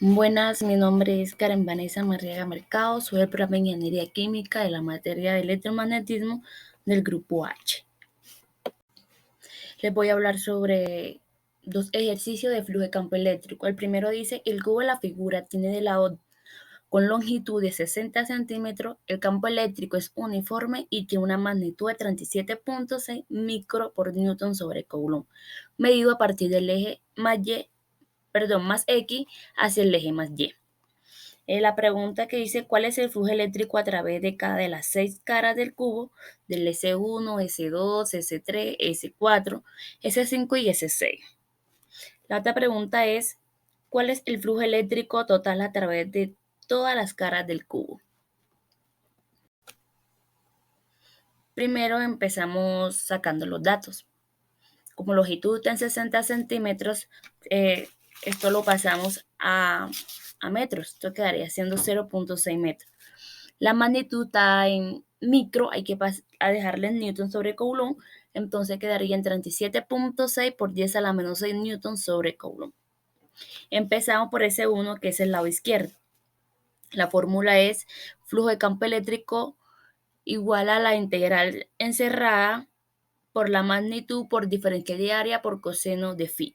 Buenas, mi nombre es Karen Vanessa Marriaga Mercado, soy del programa de Ingeniería Química de la materia de electromagnetismo del grupo H. Les voy a hablar sobre dos ejercicios de flujo de campo eléctrico. El primero dice, el cubo de la figura tiene de lado con longitud de 60 centímetros, el campo eléctrico es uniforme y tiene una magnitud de 37.6 micro por newton sobre coulomb, medido a partir del eje más X hacia el eje más Y. La pregunta que dice, ¿cuál es el flujo eléctrico a través de cada de las 6 caras del cubo, del S1, S2, S3, S4, S5 y S6? La otra pregunta es, ¿cuál es el flujo eléctrico total a través de todas las caras del cubo? Primero empezamos sacando los datos. Como longitud en 60 centímetros, esto lo pasamos a metros. Esto quedaría siendo 0.6 metros. La magnitud está en micro, hay que dejarle en newton sobre coulomb, entonces quedaría en 37.6 por 10 a la menos 6 newton sobre coulomb. Empezamos por ese 1, que es el lado izquierdo. La fórmula es flujo de campo eléctrico igual a la integral encerrada por la magnitud por diferencia de área por coseno de phi.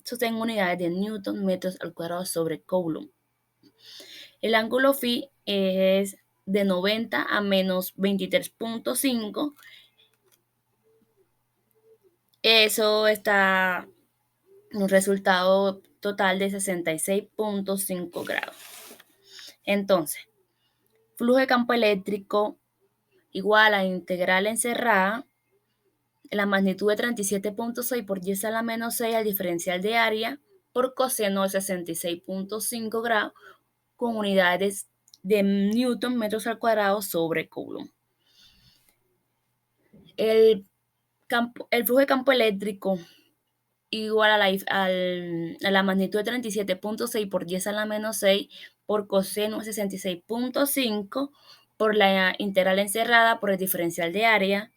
Eso está en unidades de newton metros al cuadrado sobre coulomb. El ángulo phi es de 90 a menos 23.5. Eso está en un resultado total de 66.5 grados. Entonces, flujo de campo eléctrico igual a integral encerrada, la magnitud de 37.6 por 10 a la menos 6 al diferencial de área por coseno de 66.5 grados con unidades de newton metros al cuadrado sobre coulomb. El flujo de campo eléctrico igual a la magnitud de 37.6 por 10 a la menos 6 por coseno de 66.5 por la integral encerrada por el diferencial de área.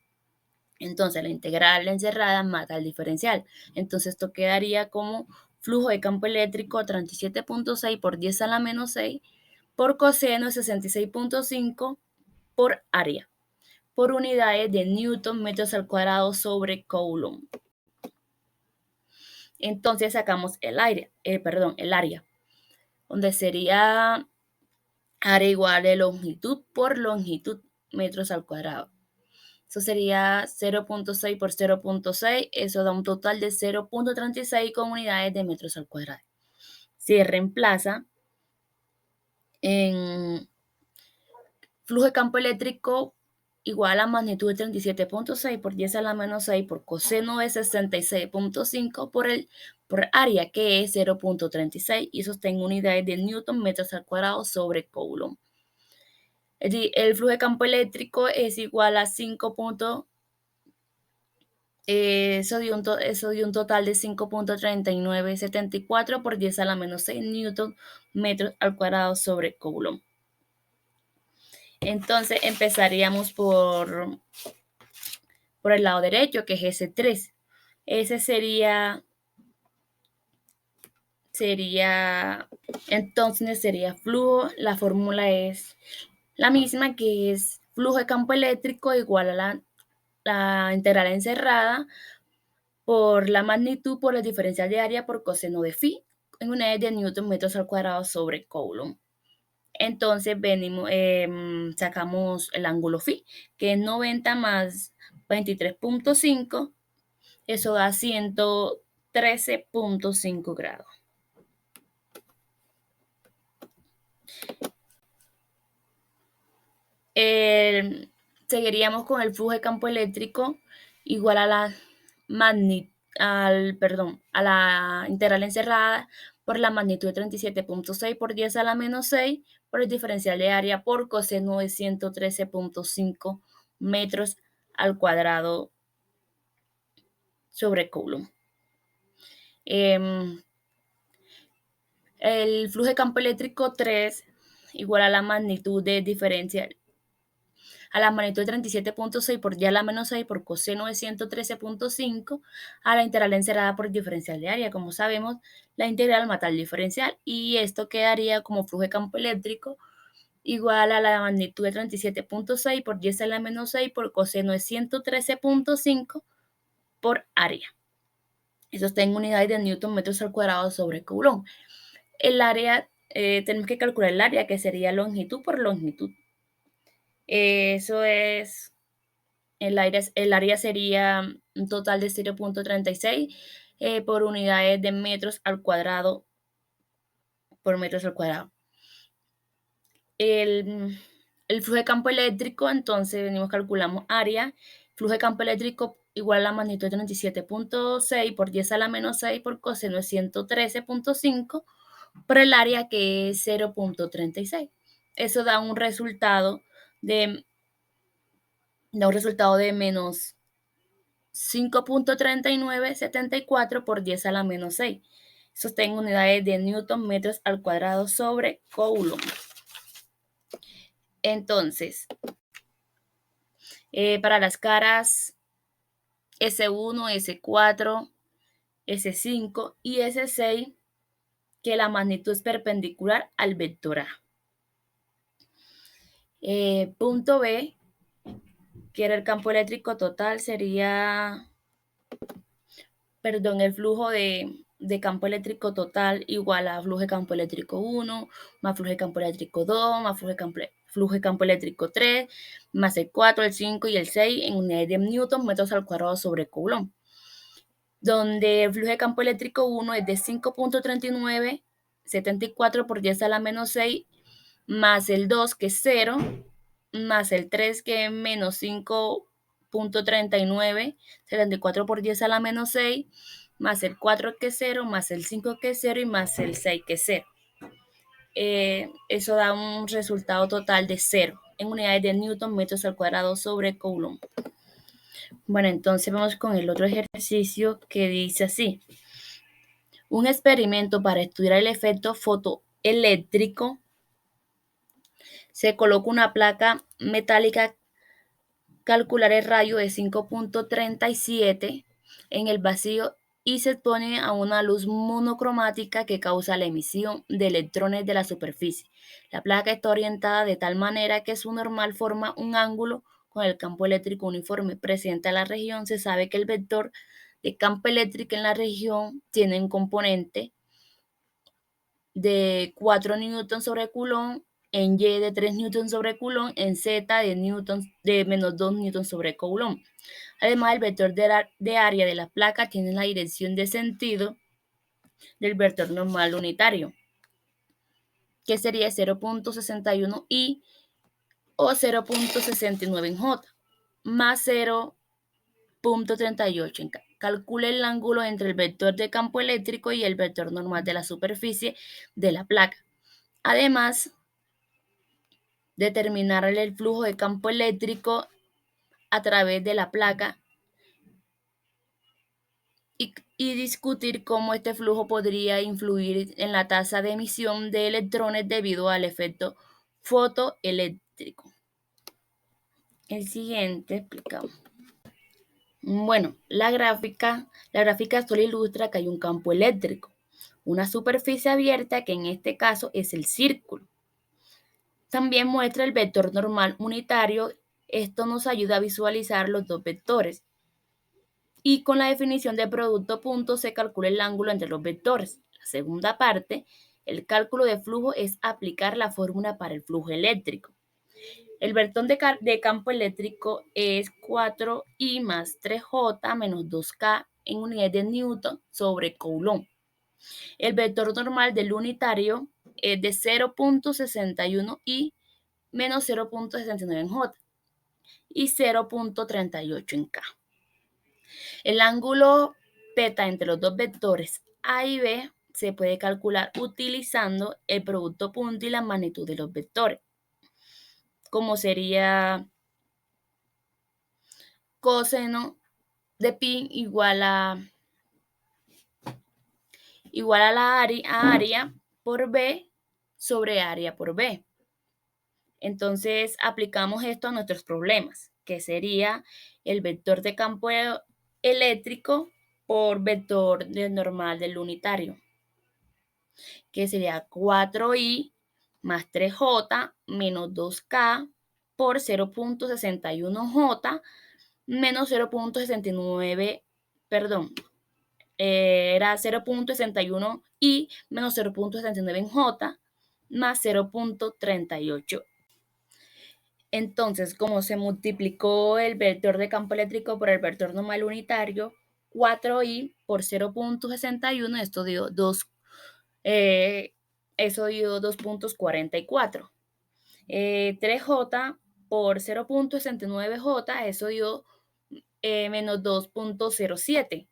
Entonces la integral encerrada mata el diferencial. Entonces esto quedaría como flujo de campo eléctrico 37.6 por 10 a la menos 6 por coseno de 66.5 por área, por unidades de newton metros al cuadrado sobre coulomb. Entonces sacamos el área, donde sería área igual de longitud por longitud metros al cuadrado. Eso sería 0.6 por 0.6, eso da un total de 0.36 con unidades de metros al cuadrado. Se reemplaza en flujo de campo eléctrico igual a magnitud de 37.6 por 10 a la menos 6 por coseno de 66.5 por área, que es 0.36, y eso está en unidades de newton metros al cuadrado sobre coulomb. El flujo de campo eléctrico es igual a 5. Eso dio un total de 5.3974 por 10 a la menos 6 newton metros al cuadrado sobre coulomb. Entonces empezaríamos por el lado derecho, que es S3. Ese entonces sería flujo. La fórmula es la misma, que es flujo de campo eléctrico igual a la integral encerrada por la magnitud por el diferencial de área por coseno de phi en unidades de newton metros al cuadrado sobre coulomb. Entonces sacamos el ángulo phi, que es 90 más 23.5, eso da 113.5 grados. Seguiríamos con el flujo de campo eléctrico igual a la integral encerrada por la magnitud de 37.6 por 10 a la menos 6 por el diferencial de área por coseno de 113.5 metros al cuadrado sobre coulomb. El flujo de campo eléctrico 3 igual a la magnitud de diferencial a la magnitud de 37.6 por y a la menos 6 por coseno de 113.5 a la integral encerrada por diferencial de área. Como sabemos, la integral mata al diferencial y esto quedaría como flujo de campo eléctrico igual a la magnitud de 37.6 por 10 a la menos 6 por coseno de 113.5 por área. Eso está en unidades de newton metros al cuadrado sobre coulomb. El área, tenemos que calcular el área, que sería longitud por longitud. Eso es, el área sería un total de 0.36 por unidades de metros al cuadrado por metros al cuadrado. El flujo de campo eléctrico, entonces venimos, calculamos área, flujo de campo eléctrico igual a la magnitud de 37.6 por 10 a la menos 6 por coseno de 113.5 por el área, que es 0.36. Eso da un resultado de menos 5.3974 por 10 a la menos 6. Eso está en unidades de newton metros al cuadrado sobre coulomb. Entonces, para las caras S1, S4, S5 y S6, que la magnitud es perpendicular al vector A. Punto B, que era el campo eléctrico total, sería, el flujo de campo eléctrico total igual a flujo de campo eléctrico 1, más flujo de campo eléctrico 2, más flujo de campo eléctrico 3, más el 4, el 5 y el 6 en unidades de newton metros al cuadrado sobre coulomb, donde el flujo de campo eléctrico 1 es de 5.3974 por 10 a la menos 6, más el 2, que es 0, más el 3, que es menos 5.3974 por 10 a la menos 6, más el 4, que es 0, más el 5, que es 0, y más el 6, que es 0. Eso da un resultado total de 0 en unidades de newton metros al cuadrado sobre coulomb. Bueno, entonces vamos con el otro ejercicio, que dice así: un experimento para estudiar el efecto fotoeléctrico. Se coloca una placa metálica, calcular el radio de 5.37 en el vacío y se expone a una luz monocromática que causa la emisión de electrones de la superficie. La placa está orientada de tal manera que su normal forma un ángulo con el campo eléctrico uniforme presente en la región. Se sabe que el vector de campo eléctrico en la región tiene un componente de 4 newtons sobre coulomb, en Y de 3 newtons sobre coulomb, en Z de menos 2 newtons sobre coulomb. Además, el vector de área de la placa tiene la dirección de sentido del vector normal unitario, que sería 0.61 I o 0.69 en J, más 0.38 en K. Calcule el ángulo entre el vector de campo eléctrico y el vector normal de la superficie de la placa. Además, determinar el flujo de campo eléctrico a través de la placa y discutir cómo este flujo podría influir en la tasa de emisión de electrones debido al efecto fotoeléctrico. El siguiente explicamos. Bueno, la gráfica solo ilustra que hay un campo eléctrico, una superficie abierta, que en este caso es el círculo. También muestra el vector normal unitario. Esto nos ayuda a visualizar los dos vectores. Y con la definición de producto punto se calcula el ángulo entre los vectores. La segunda parte, el cálculo de flujo, es aplicar la fórmula para el flujo eléctrico. El vector de campo eléctrico es 4I más 3J menos 2K en unidades de newton sobre coulomb. El vector normal del unitario es de 0.61I menos 0.69 en J y 0.38 en K. El ángulo θ entre los dos vectores A y B se puede calcular utilizando el producto punto y la magnitud de los vectores, como sería coseno de pi igual a la área por B sobre área por B. Entonces aplicamos esto a nuestros problemas, que sería el vector de campo eléctrico por vector normal del unitario, que sería 4i más 3j menos 2k por 0.61j menos 0.69, perdón, era 0.61i menos 0.69 en j más 0.38. Entonces, como se multiplicó el vector de campo eléctrico por el vector normal unitario, 4i por 0.61, esto dio 2, eso dio 2.44. 3j por 0.69j, eso dio menos 2.07.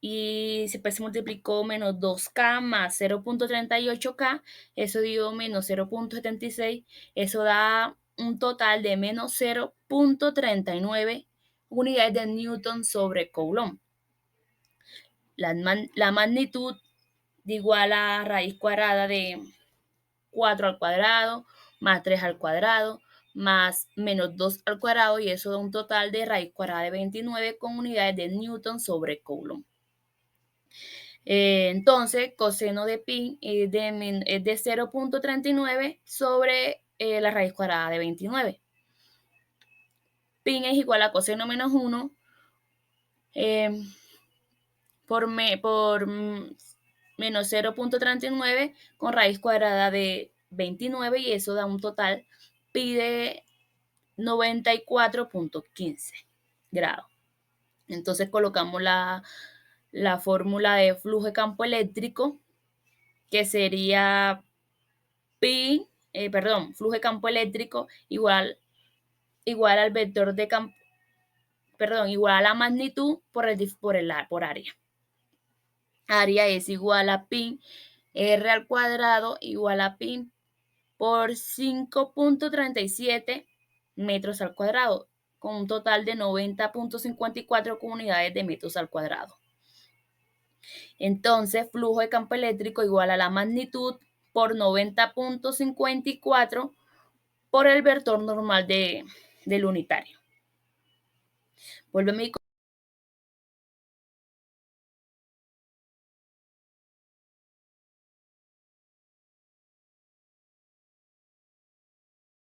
Y se multiplicó menos 2k más 0.38k, eso dio menos 0.76, eso da un total de menos 0.39 unidades de Newton sobre Coulomb. La magnitud igual a raíz cuadrada de 4 al cuadrado más 3 al cuadrado más menos 2 al cuadrado, y eso da un total de raíz cuadrada de 29 con unidades de Newton sobre Coulomb. Entonces, coseno de pi es de 0.39 sobre la raíz cuadrada de 29. Pi es igual a coseno menos 1 por menos 0.39 con raíz cuadrada de 29, y eso da un total pi de 94.15 grados. Entonces colocamos la fórmula de flujo de campo eléctrico, que sería flujo de campo eléctrico igual al vector de campo, igual a la magnitud por área. Área es igual a pi r al cuadrado igual a pi por 5.37 metros al cuadrado, con un total de 90.54 unidades de metros al cuadrado. Entonces, flujo de campo eléctrico igual a la magnitud por 90.54 por el vector normal del unitario. Vuelve